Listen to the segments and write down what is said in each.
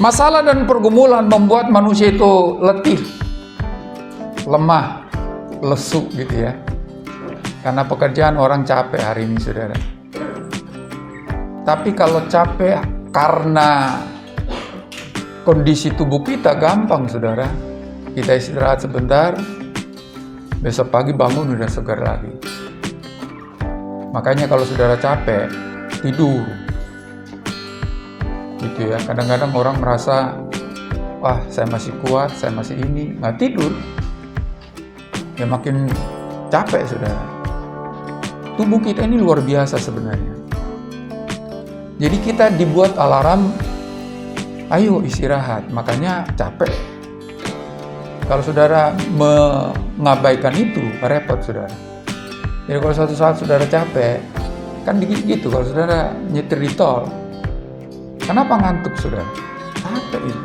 Masalah dan pergumulan membuat manusia itu letih, lemah, lesu gitu ya. Karena pekerjaan orang capek hari ini, saudara. Tapi kalau capek karena kondisi tubuh kita, gampang, saudara. Kita istirahat sebentar, besok pagi bangun udah segar lagi. Makanya kalau saudara capek, tidur. Gitu ya. Kadang-kadang orang merasa, wah saya masih kuat, saya masih ini, nggak tidur. Ya makin capek, saudara. Tubuh kita ini luar biasa sebenarnya. Jadi kita dibuat alarm, ayo istirahat, makanya capek. Kalau saudara mengabaikan itu, repot, saudara. Jadi kalau suatu saat saudara capek, kan gitu, kalau saudara nyetir di tol, kenapa ngantuk, saudara? Capek itu.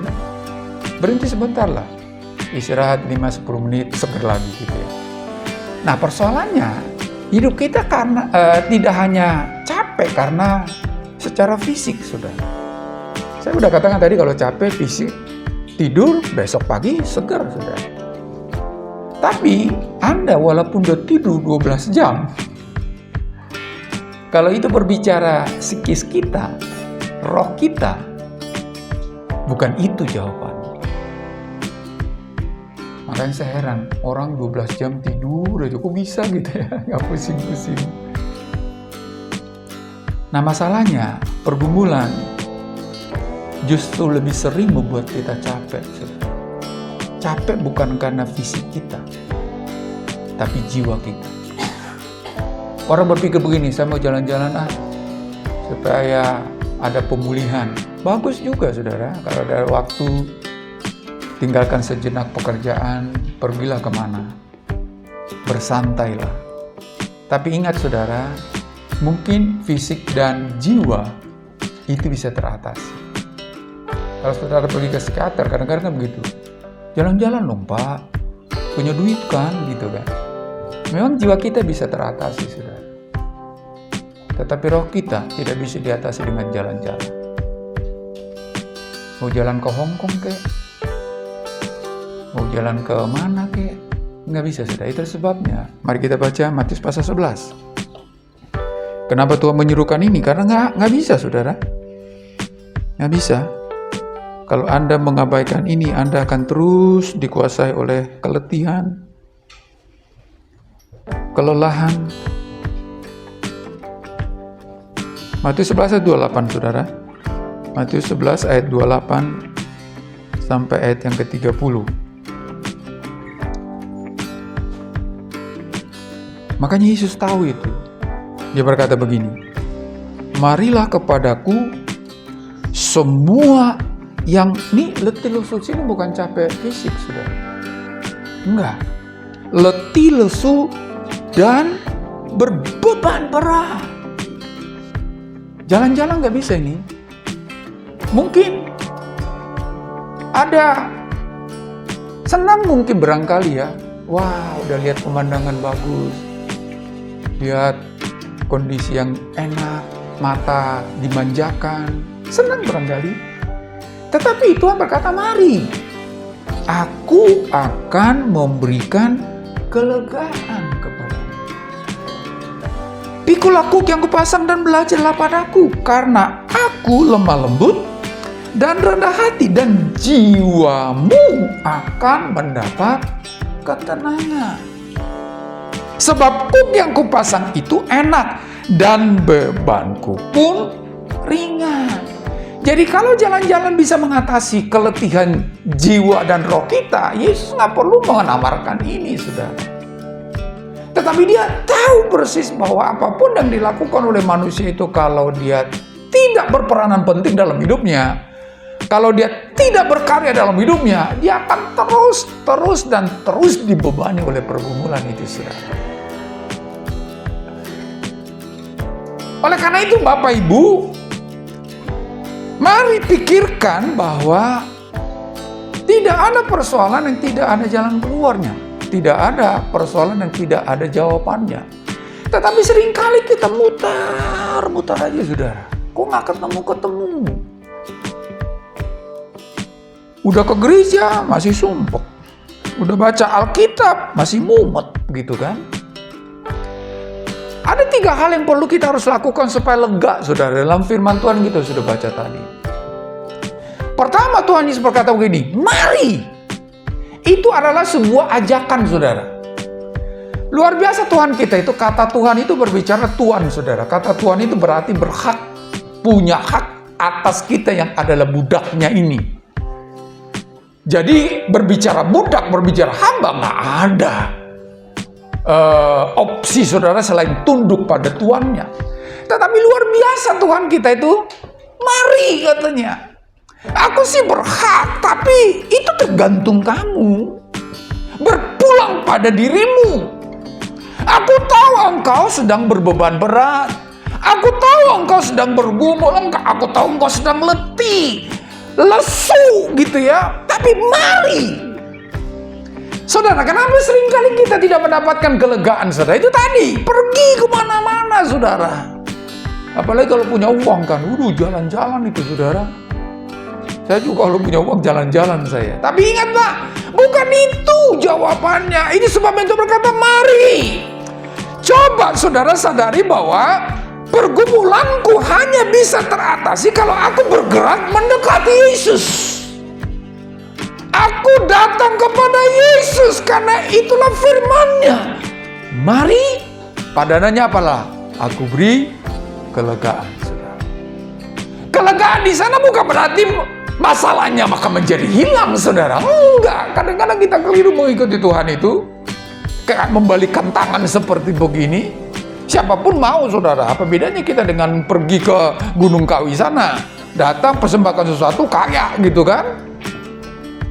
Berhenti sebentar lah, istirahat 5-10 menit, seger lagi gitu ya. Nah persoalannya, hidup kita karena tidak hanya capek karena secara fisik, saudara. Saya udah katakan tadi kalau capek fisik, tidur, besok pagi segar, saudara. Tapi Anda walaupun udah tidur 12 jam, kalau itu berbicara psikis kita, roh kita, bukan itu jawabannya. Makanya saya heran, orang 12 jam tidur aja kok bisa gitu ya, nggak pusing-pusing. Nah masalahnya, pergumulan justru lebih sering membuat kita capek. Capek bukan karena fisik kita, tapi jiwa kita. Orang berpikir begini, saya mau jalan-jalan supaya ada pemulihan. Bagus juga, saudara. Kalau ada waktu, tinggalkan sejenak pekerjaan, pergilah kemana. Bersantailah. Tapi ingat, saudara, mungkin fisik dan jiwa itu bisa teratasi. Kalau saudara pergi ke psikiater, kadang-kadang kan begitu. Jalan-jalan dong, Pak. Punya duit kan, gitu kan. Memang jiwa kita bisa teratasi, saudara. Tetapi roh kita tidak bisa diatasi dengan jalan-jalan. Mau jalan ke Hongkong kek? Mau jalan ke mana kek? Nggak bisa, saudara. Itu sebabnya. Mari kita baca Matius pasal 11. Kenapa Tuhan menyuruhkan ini? Karena nggak bisa, saudara. Nggak bisa. Kalau Anda mengabaikan ini, Anda akan terus dikuasai oleh keletihan, kelelahan. Matius 11 ayat 28, saudara. Matius 11 ayat 28 sampai ayat yang ke-30. Makanya Yesus tahu itu. Dia berkata begini, marilah kepadaku semua yang ini letih lesu sini bukan capek fisik, saudara. Enggak. Letih lesu dan berbeban berat. Jalan-jalan nggak bisa ini. Mungkin ada senang mungkin barangkali ya. Wah, udah lihat pemandangan bagus. Lihat kondisi yang enak, mata dimanjakan. Senang barangkali. Tetapi Tuhan berkata, mari, aku akan memberikan kelegaan kepadamu. Pikul aku yang kupasang dan belajarlah padaku, karena aku lemah lembut dan rendah hati, dan jiwamu akan mendapat ketenangan. Sebab kuk yang kupasang itu enak, dan bebanku pun ringan. Jadi kalau jalan-jalan bisa mengatasi keletihan jiwa dan roh kita, Yesus nggak perlu mengamarkan ini, saudara. Tetapi dia tahu persis bahwa apapun yang dilakukan oleh manusia itu, kalau dia tidak berperanan penting dalam hidupnya, kalau dia tidak berkarya dalam hidupnya, dia akan terus dibebani oleh pergumulan itu, saudara. Oleh karena itu, Bapak Ibu, mari pikirkan bahwa tidak ada persoalan yang tidak ada jalan keluarnya. Tidak ada persoalan yang tidak ada jawabannya. Tetapi seringkali kita mutar aja, saudara. Kok nggak ketemu? Udah ke gereja masih sumpek. Udah baca Alkitab masih mumet gitu kan. Ada 3 hal yang perlu kita harus lakukan supaya lega, saudara. Dalam firman Tuhan kita sudah baca tadi. Pertama, Tuhan Yesus berkata begini, mari. Itu adalah sebuah ajakan, saudara. Luar biasa Tuhan kita itu, kata Tuhan itu berbicara Tuhan, saudara. Kata Tuhan itu berarti berhak, punya hak atas kita yang adalah budaknya ini. Jadi berbicara budak, berbicara hamba, nggak ada opsi, saudara, selain tunduk pada tuannya. Tetapi luar biasa Tuhan kita itu, mari katanya. Aku sih berhak, tapi itu tergantung kamu. Berpulang pada dirimu. Aku tahu engkau sedang berbeban berat. Aku tahu engkau sedang bergumul. Aku tahu engkau sedang letih, lesu gitu ya. Tapi mari. Saudara, kenapa seringkali kita tidak mendapatkan kelegaan, saudara? Itu tadi, pergi kemana-mana, saudara. Apalagi kalau punya uang kan, jalan-jalan itu, saudara. Saya juga kalau punya uang jalan-jalan saya. Tapi ingat Pak, bukan itu jawabannya. Ini sebab itu berkata, mari. Coba saudara sadari bahwa pergumulanku hanya bisa teratasi kalau aku bergerak mendekati Yesus. Aku datang kepada Yesus karena itulah firman-Nya. Mari, padanannya apalah? Aku beri kelegaan, saudara. Kelegaan di sana bukan berarti masalahnya maka menjadi hilang, saudara. Enggak, kadang-kadang kita keliru mengikuti Tuhan itu. Kayak membalikkan tangan seperti begini. Siapapun mau, saudara. Apa bedanya kita dengan pergi ke Gunung Kawi sana? Datang persembahkan sesuatu, kaya gitu kan?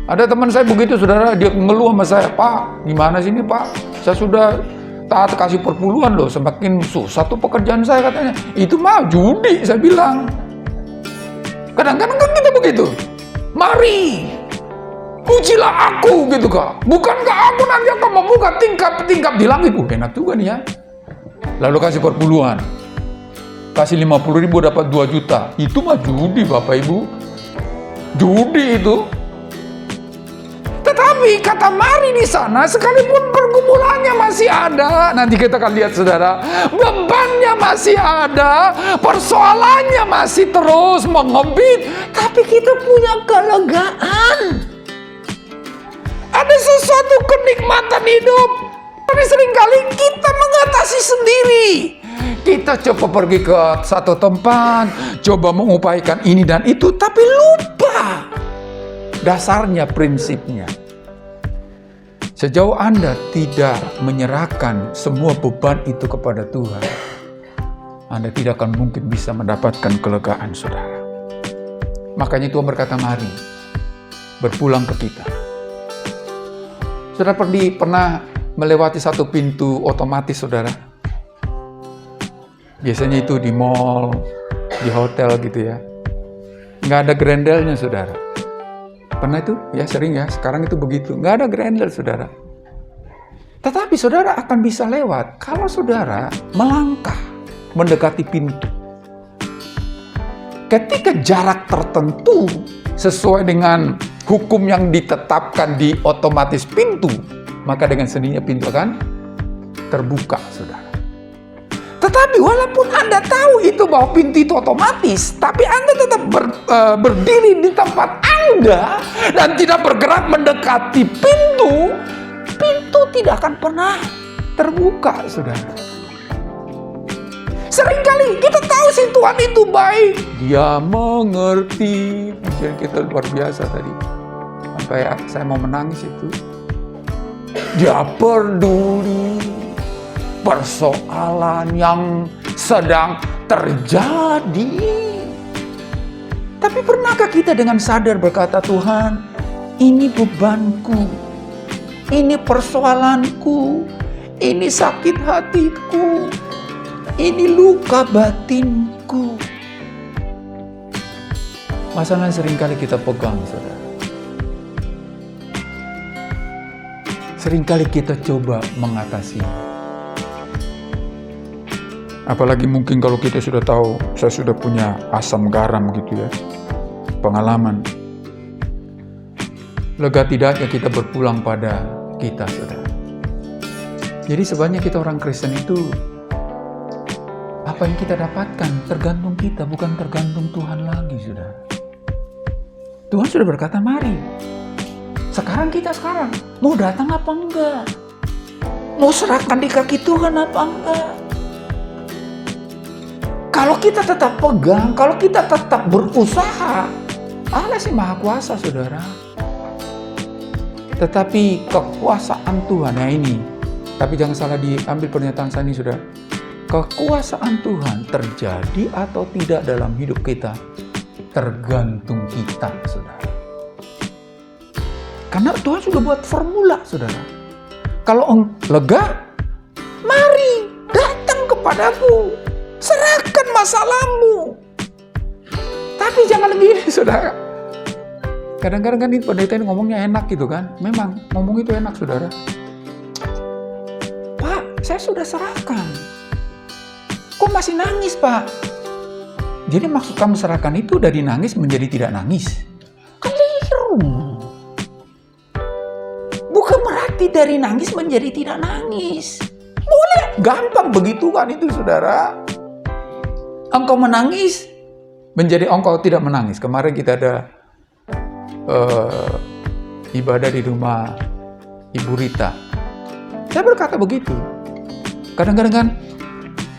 Ada teman saya begitu, saudara. Dia ngeluh sama saya, Pak, gimana sih ini Pak? Saya sudah taat kasih perpuluhan loh. Semakin susah tuh pekerjaan saya katanya. Itu mah judi, saya bilang. Kadang-kadang kan kita begitu. Mari, pujilah aku gitu kak. Bukankah aku nanti akan membuka tingkap-tingkap di langit? Enak juga nih ya. Lalu kasih perpuluhan. Kasih 50.000 dapat 2 juta. Itu mah judi Bapak Ibu. Judi itu. Tetapi kata mari di sana, sekalipun pergumulannya masih ada, nanti kita akan lihat saudara, bebannya masih ada, persoalannya masih terus mengebit, tapi kita punya kelegaan. Ada sesuatu kenikmatan hidup, tapi seringkali kita mengatasi sendiri. Kita coba pergi ke satu tempat, coba mengupayakan ini dan itu, tapi lupa dasarnya, prinsipnya. Sejauh Anda tidak menyerahkan semua beban itu kepada Tuhan, Anda tidak akan mungkin bisa mendapatkan kelegaan, saudara. Makanya Tuhan berkata, mari, berpulang ke kita. Saudara pernah melewati satu pintu otomatis, saudara? Biasanya itu di mall, di hotel gitu ya. Nggak ada grendelnya, saudara. Pernah itu? Ya sering ya, sekarang itu begitu. Nggak ada grendel, saudara. Tetapi saudara akan bisa lewat kalau saudara melangkah mendekati pintu. Ketika jarak tertentu sesuai dengan hukum yang ditetapkan di otomatis pintu, maka dengan sendirinya pintu akan terbuka, saudara. Tetapi walaupun Anda tahu itu bahwa pintu itu otomatis, tapi Anda tetap berdiri di tempat Anda dan tidak bergerak mendekati pintu, pintu tidak akan pernah terbuka, saudara. Seringkali kita tahu sih Tuhan itu baik. Dia mengerti. Pikiran kita luar biasa tadi. Sampai saya mau menangis itu. Dia peduli persoalan yang sedang terjadi. Tapi pernahkah kita dengan sadar berkata, Tuhan, ini bebanku, ini persoalanku, ini sakit hatiku, ini luka batinku. Masalah seringkali kita pegang, saudara. Seringkali kita coba mengatasi. Apalagi mungkin kalau kita sudah tahu, saya sudah punya asam garam gitu ya, pengalaman. lega tidaknya kita berpulang pada kita, saudara. Jadi sebenarnya kita orang Kristen itu, apa yang kita dapatkan tergantung kita, bukan tergantung Tuhan lagi, saudara. Tuhan sudah berkata, mari. Sekarang mau datang apa enggak? Mau serahkan di kaki Tuhan apa enggak? Kalau kita tetap pegang, kalau kita tetap berusaha, Allah sih Maha Kuasa, saudara. Tetapi kekuasaan Tuhan, ya ini, tapi jangan salah diambil pernyataan saya ini, saudara. Kekuasaan Tuhan terjadi atau tidak dalam hidup kita tergantung kita, saudara. Karena Tuhan sudah buat formula, saudara. Kalau lega, mari datang kepadaku, serahkan masalahmu. Tapi jangan begini, saudara. Kadang-kadang kan pendeta ini ngomongnya enak gitu kan. Memang ngomong itu enak, saudara. Pak, saya sudah serahkan. Kok masih nangis, Pak? Jadi maksud kamu serahkan itu dari nangis menjadi tidak nangis? Keliru. Bukan berarti dari nangis menjadi tidak nangis. Boleh, gampang begitu kan itu, saudara. Engkau menangis menjadi engkau tidak menangis. Kemarin kita ada ibadah di rumah Ibu Rita. Saya berkata begitu. Kadang-kadang kan,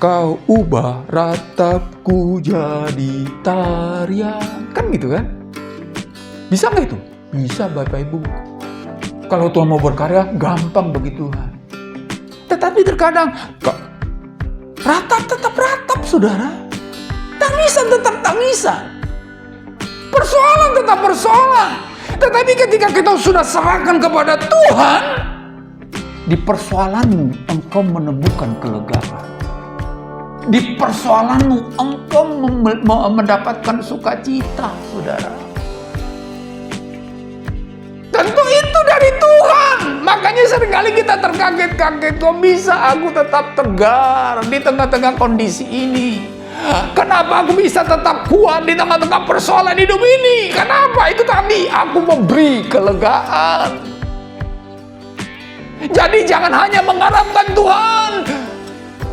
kau ubah ratapku jadi tarian. Kan gitu kan? Bisa nggak itu? Bisa, Bapak Ibu. Kalau Tuhan mau berkarya, gampang begitu kan. Tetapi terkadang, ratap tetap ratap, saudara. Tangisan tetap tangisan. Persoalan tetap persoalan. Tetapi ketika kita sudah serahkan kepada Tuhan, di persoalanmu engkau menemukan kelegaan. Di persoalanmu engkau mendapatkan sukacita, saudara. Tentu itu dari Tuhan. Makanya seringkali kita terkaget-kaget. Kok bisa aku tetap tegar di tengah-tengah kondisi ini? Kenapa aku bisa tetap kuat di tengah-tengah persoalan hidup ini? Kenapa? Itu tadi aku memberi kelegaan. Jadi jangan hanya mengharapkan Tuhan.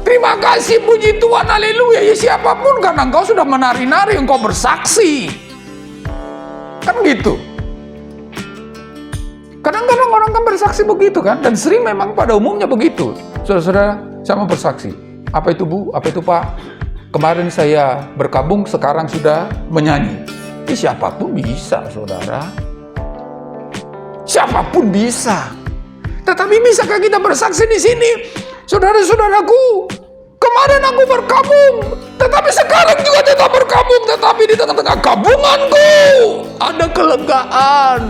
Terima kasih, puji Tuhan, haleluya. Ya siapapun, karena engkau sudah menari-nari, engkau bersaksi. Kan gitu. Kadang-kadang orang kan bersaksi begitu kan. Dan sering memang pada umumnya begitu. Saudara-saudara, saya mau bersaksi. Apa itu, Bu? Apa itu, Pak? Kemarin saya berkabung, sekarang sudah menyanyi. Siapapun bisa, saudara. Siapapun bisa. Tetapi bisakah kita bersaksi di sini? Saudara-saudaraku, kemarin aku berkabung, tetapi sekarang juga tetap berkabung. Tetapi di tengah-tengah kabunganku ada kelegaan,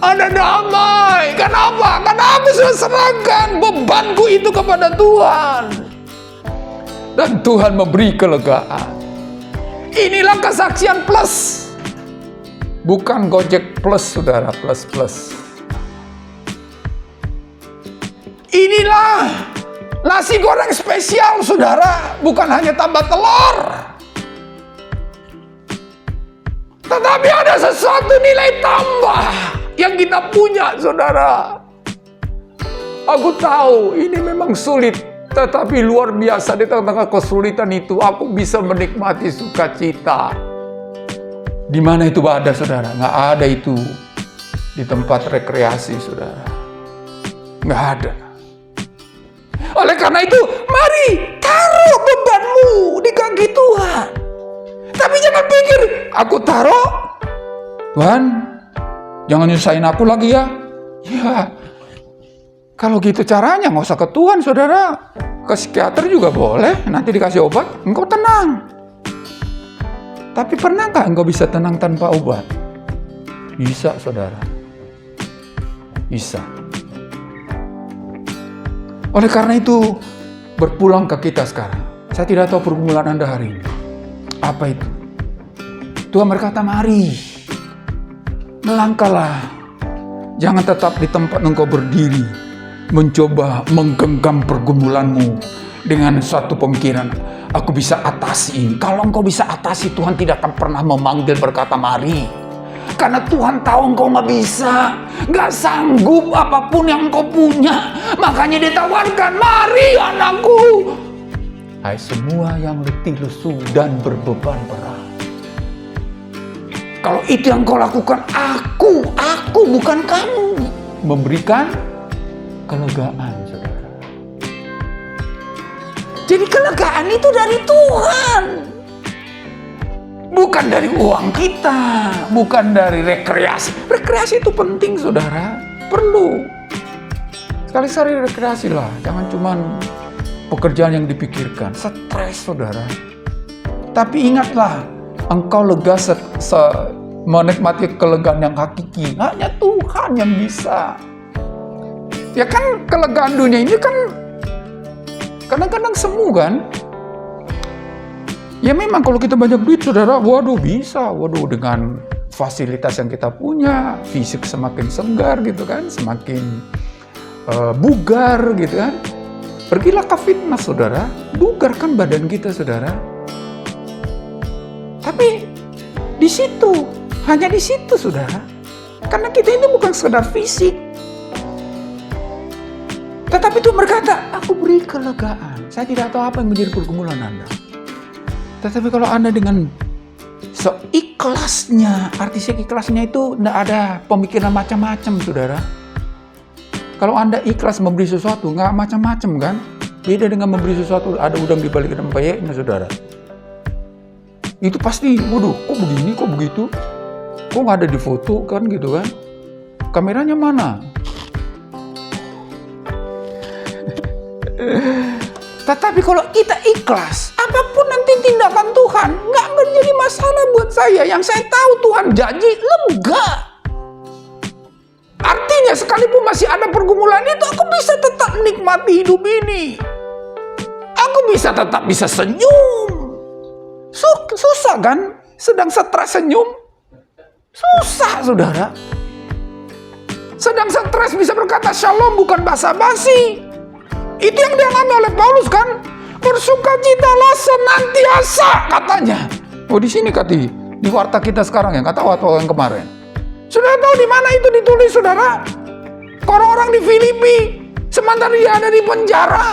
ada damai. Kenapa? Karena aku sudah serahkan bebanku itu kepada Tuhan. Dan Tuhan memberi kelegaan. Inilah kesaksian plus. Bukan Gojek plus, saudara, plus. Inilah nasi goreng spesial, saudara. Bukan hanya tambah telur. Tetapi ada sesuatu nilai tambah yang kita punya, saudara. Aku tahu ini memang sulit. Tetapi luar biasa, di tengah-tengah kesulitan itu aku bisa menikmati sukacita. Di mana itu ada, saudara? Nggak ada itu di tempat rekreasi, saudara. Nggak ada. Oleh karena itu, mari taruh bebanmu di kaki Tuhan. Tapi jangan pikir, aku taruh, Tuhan, jangan nyusahin aku lagi ya. Ya, kalau gitu caranya nggak usah ke Tuhan, saudara. Ke psikiater juga boleh, nanti dikasih obat, engkau tenang. Tapi pernahkah engkau bisa tenang tanpa obat? Bisa, saudara. Bisa. Oleh karena itu, berpulang ke kita sekarang. Saya tidak tahu pergumulan Anda hari ini. Apa itu? Tuhan berkata, mari. Melangkahlah. Jangan tetap di tempat engkau berdiri. Mencoba menggenggam pergumulanmu dengan suatu pemikiran, aku bisa atasi ini. Kalau engkau bisa atasi, Tuhan tidak akan pernah memanggil berkata, mari. Karena Tuhan tahu engkau nggak bisa, nggak sanggup apapun yang engkau punya. Makanya dia tawarkan, mari anakku. Hai semua yang letih lesu dan berbeban berat. Kalau itu yang kau lakukan, aku bukan kamu. Memberikan kelegaan, saudara. Jadi kelegaan itu dari Tuhan. Bukan dari uang kita, bukan dari rekreasi. Rekreasi itu penting, saudara. Perlu. Sekali-sekali rekreasi lah. Jangan cuman pekerjaan yang dipikirkan. Stres, saudara. Tapi ingatlah, engkau lega menikmati kelegaan yang hakiki. Hanya Tuhan yang bisa. Ya kan, kelegaan dunia ini kan kadang-kadang semu kan. Ya memang kalau kita banyak duit, saudara, waduh bisa. Waduh, dengan fasilitas yang kita punya, fisik semakin segar gitu kan, semakin bugar gitu kan. Pergilah ke fitness, saudara, bugarkan badan kita, saudara. Tapi di situ, hanya di situ, saudara. Karena kita ini bukan sekedar fisik. Tetapi Tuhan berkata, aku beri kelegaan. Saya tidak tahu apa yang menjadi pergumulan Anda. Tetapi kalau Anda dengan seikhlasnya, arti seikhlasnya itu tidak ada pemikiran macam-macam, saudara. Kalau Anda ikhlas memberi sesuatu, nggak macam-macam kan? Beda dengan memberi sesuatu, ada udang di balik rempeyeknya, saudara. Itu pasti, waduh, kok begini, kok begitu? Kok nggak ada di foto kan gitu kan? Kameranya mana? Tetapi kalau kita ikhlas, apapun nanti tindakan Tuhan, nggak menjadi masalah buat saya. Yang saya tahu Tuhan janji, lega. Artinya sekalipun masih ada pergumulan itu, aku bisa tetap menikmati hidup ini. Aku bisa tetap bisa senyum. Susah kan? Sedang stres senyum? Susah, saudara. Sedang stres bisa berkata shalom bukan basa-basi. Itu yang dialami oleh Paulus kan? Bersukacitalah senantiasa katanya. Oh di sini Kati, di warta kita sekarang ya, nggak tahu atau yang kemarin. Sudah tahu di mana itu ditulis, saudara? Orang-orang di Filipi, sementara dia ada di penjara.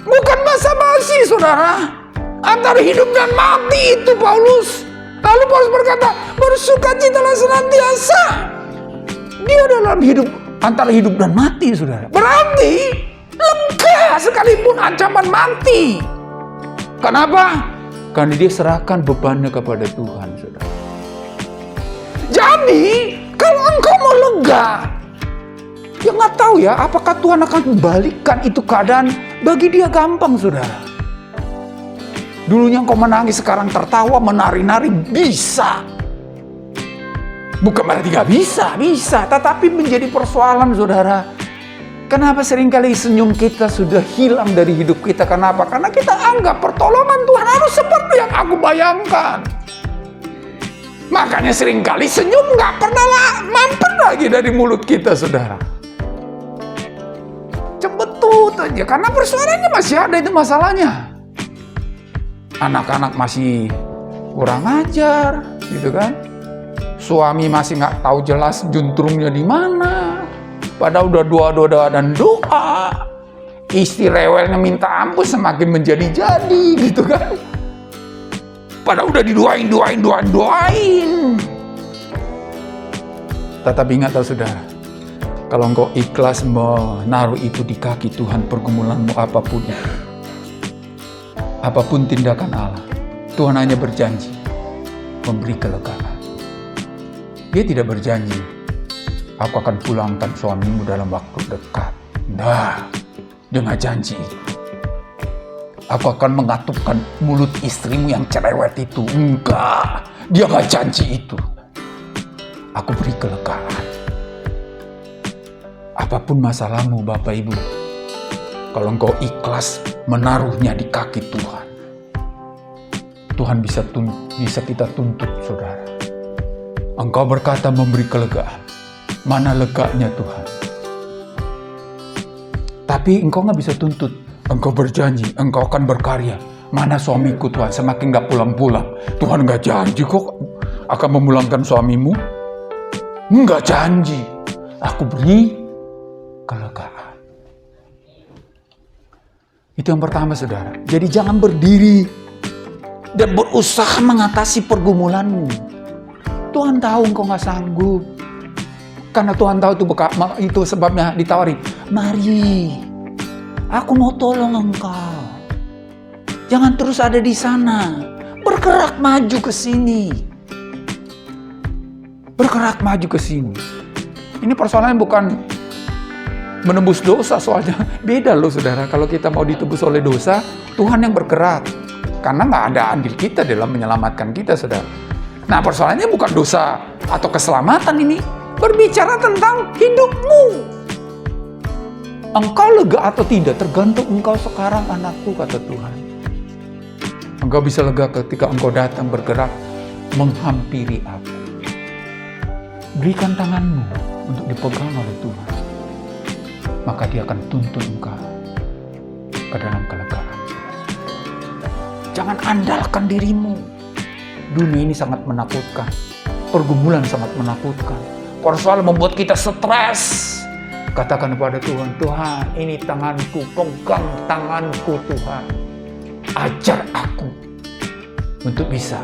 Bukan basa-basi, saudara. Antara hidup dan mati itu Paulus. Lalu Paulus berkata, bersukacitalah senantiasa. Dia dalam hidup, antara hidup dan mati, saudara. Berarti lega sekalipun ancaman mati. Kenapa? Karena dia serahkan bebannya kepada Tuhan, saudara. Jadi, kalau engkau mau lega, ya nggak tahu ya, apakah Tuhan akan membalikkan itu keadaan? Bagi dia gampang, saudara. Dulunya engkau menangis, sekarang tertawa, menari-nari, bisa. Bukan berarti nggak bisa, bisa. Tetapi menjadi persoalan, saudara. Kenapa seringkali senyum kita sudah hilang dari hidup kita? Kenapa? Karena kita anggap pertolongan Tuhan harus seperti yang aku bayangkan. Makanya seringkali senyum nggak pernah mampir lagi dari mulut kita, saudara. Cembetut aja, karena persoalannya masih ada, itu masalahnya. Anak-anak masih kurang ajar, gitu kan? Suami masih nggak tahu jelas juntrungnya di mana. Padahal udah doa dan doa. Istri rewelnya minta ampun semakin menjadi-jadi, gitu kan? Padahal udah didoain. Tetapi ingatlah, saudara, kalau engkau ikhlas menaruh itu di kaki Tuhan, pergumulanmu apapun itu, apapun tindakan Allah, Tuhan hanya berjanji memberi kelegaan. Dia tidak berjanji, aku akan pulangkan suamimu dalam waktu dekat. Nah, dia nggak janji itu. Aku akan mengatupkan mulut istrimu yang cerewet itu. Enggak, dia nggak janji itu. Aku beri kelegaan. Apapun masalahmu, Bapak Ibu, kalau engkau ikhlas menaruhnya di kaki Tuhan, Tuhan bisa kita tuntut, saudara. Engkau berkata memberi kelegaan. Mana leganya Tuhan? Tapi engkau nggak bisa tuntut. Engkau berjanji, engkau akan berkarya. Mana suamiku Tuhan? Semakin nggak pulang-pulang. Tuhan nggak janji kok akan memulangkan suamimu. Enggak janji, aku beri kelegaan. Itu yang pertama, saudara. Jadi jangan berdiri dan berusaha mengatasi pergumulanmu. Tuhan tahu engkau gak sanggup. Karena Tuhan tahu itu sebabnya ditawari. Mari, aku mau tolong engkau. Jangan terus ada di sana. Bergerak maju ke sini. Bergerak maju ke sini. Ini persoalannya bukan menembus dosa, soalnya beda loh, saudara. Kalau kita mau ditebus oleh dosa, Tuhan yang bergerak. Karena nggak ada andil kita dalam menyelamatkan kita, saudara. Nah, persoalannya bukan dosa atau keselamatan ini. Berbicara tentang hidupmu. Engkau lega atau tidak, tergantung engkau sekarang, anakku, kata Tuhan. Engkau bisa lega ketika engkau datang bergerak menghampiri aku. Berikan tanganmu untuk dipegang oleh Tuhan. Maka dia akan tuntun engkau ke dalam kelegaan. Jangan andalkan dirimu. Dunia ini sangat menakutkan. Pergumulan sangat menakutkan. Persoalan membuat kita stres. Katakan kepada Tuhan, Tuhan, ini tanganku, pegang tanganku Tuhan. Ajar aku untuk bisa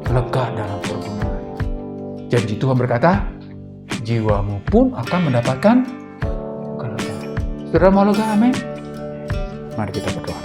lega dalam pergumulan. Janji Tuhan berkata, jiwamu pun akan mendapatkan kelegaan. Saudara mau lega, amin? Mari kita berdoa.